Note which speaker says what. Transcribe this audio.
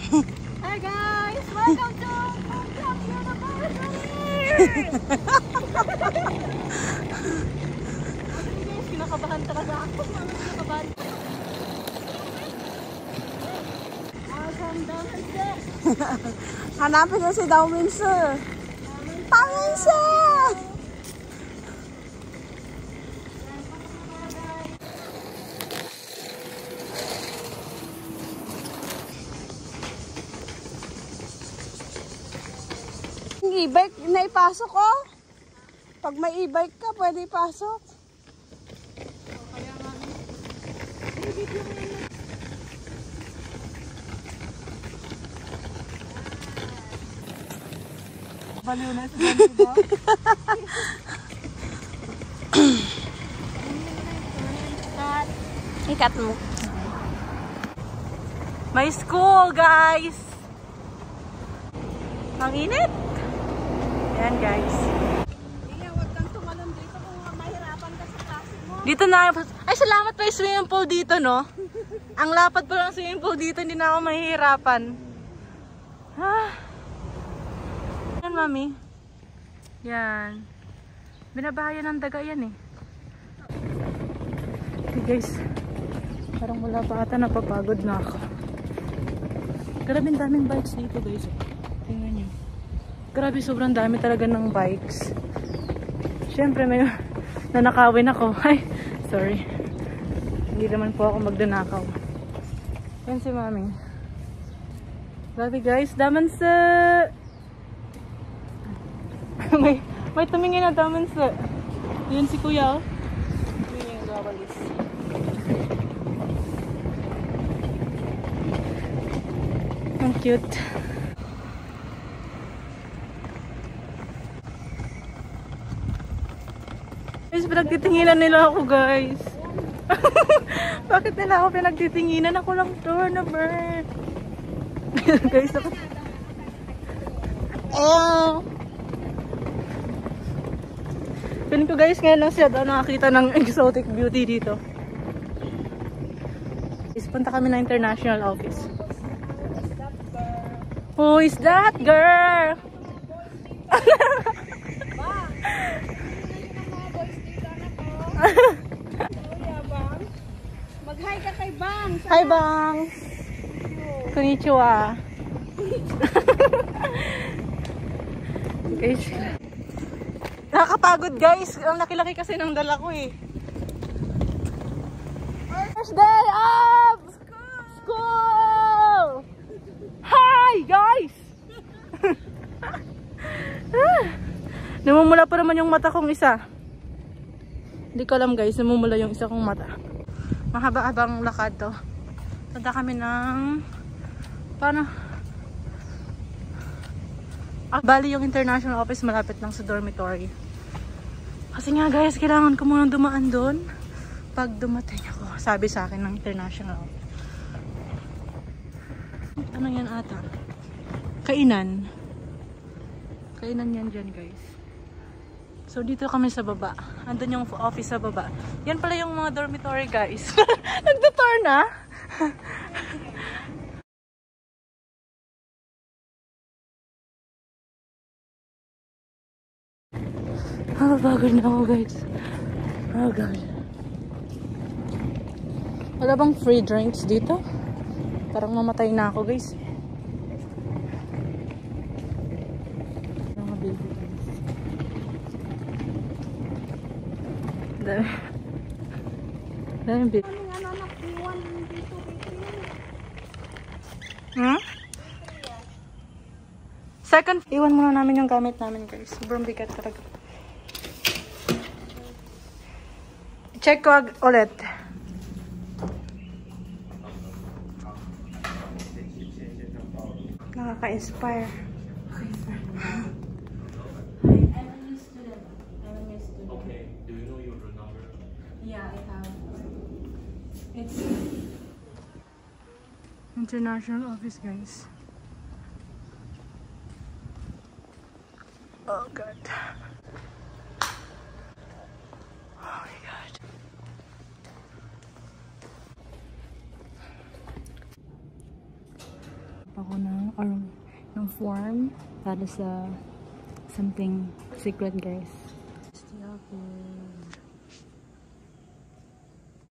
Speaker 1: Hi guys! Welcome to Pongkap University! Guys, kinakabahan talaga ako. Kinakabahan. Awesome Daminse!
Speaker 2: Hanapin niyo si Daminse! Daminse! E-bike na ipasok oh. Pag may e-bike ka, pwede ipasok.
Speaker 1: Kaya nga.
Speaker 2: Baliw na si Baliw. Ikat mo. May school, guys. Ang init. Ayan, guys. Iya, wag kang tumalon dito kung mahirapan ka sa klase mo. Dito na. Ay, salamat pa yung swimming pool dito, no? Ang lapad pa lang swimming pool dito, hindi na ako mahihirapan. Yan, mami. Yan. Binabahayan ng daga yan, eh. Okay, guys. Parang wala pa ata, napapagod na ako. Grabe daming bikes dito, guys. Tingnan nyo. Grabe, sobrang dami talaga ng bikes. Siyempre, may nanakawin ako. Ay, sorry. Hindi naman po ako magdanakaw. Yan si mami. Grabe, guys. Damanse! may tumingin na damanse. Yan si kuya, oh. Tumingin yung gawalis. Ang cute. Guys, pinagtitinginan nila ako, guys. Bakit nila ako pinagtitinginan? Ako lang door na bird. Guys, ako. Oh! Feeling ko, guys, ngayon lang siya nakakita ng exotic beauty dito. Punta kami na international office. Who is that girl?
Speaker 1: Mag-hi ka kay Bang.
Speaker 2: Hi, Bang. Konnichiwa. Guys, nakakapagod, guys. Ang laki-laki kasi ng dala ko, eh. First day of school! Hi, guys! Namumula pa naman yung mata kong isa. Hindi ko alam, guys, namumula yung isa kong mata. Mahaba-habang lakad to. Punta kami ng paano? Bali yung international office malapit lang sa dormitory. Kasi nga, guys, kailangan ko muna dumaan doon pag dumating ako. Sabi sa akin ng international office. Ano yan ata? Kainan. Kainan yan dyan, guys. So, dito kami sa baba. Andun yung office sa baba. Yan pala yung mga dormitory, guys. Nagtutor na. Pagod na ako, guys. Oh, God. Wala bang free drinks dito? Parang mamatay na ako, guys. Mga baby, guys. Dami baby. Hmm? Second, iwan muna namin yung gamit namin, guys. Sobrang bigat talaga. Check ko ulit. Nakaka-inspire.
Speaker 1: I'm a new student. Okay. Do you know your number? Yeah, I have. It's
Speaker 2: International office, guys. Oh, God. Oh, my God. ako ng form para sa something secret, guys. Gusto ako.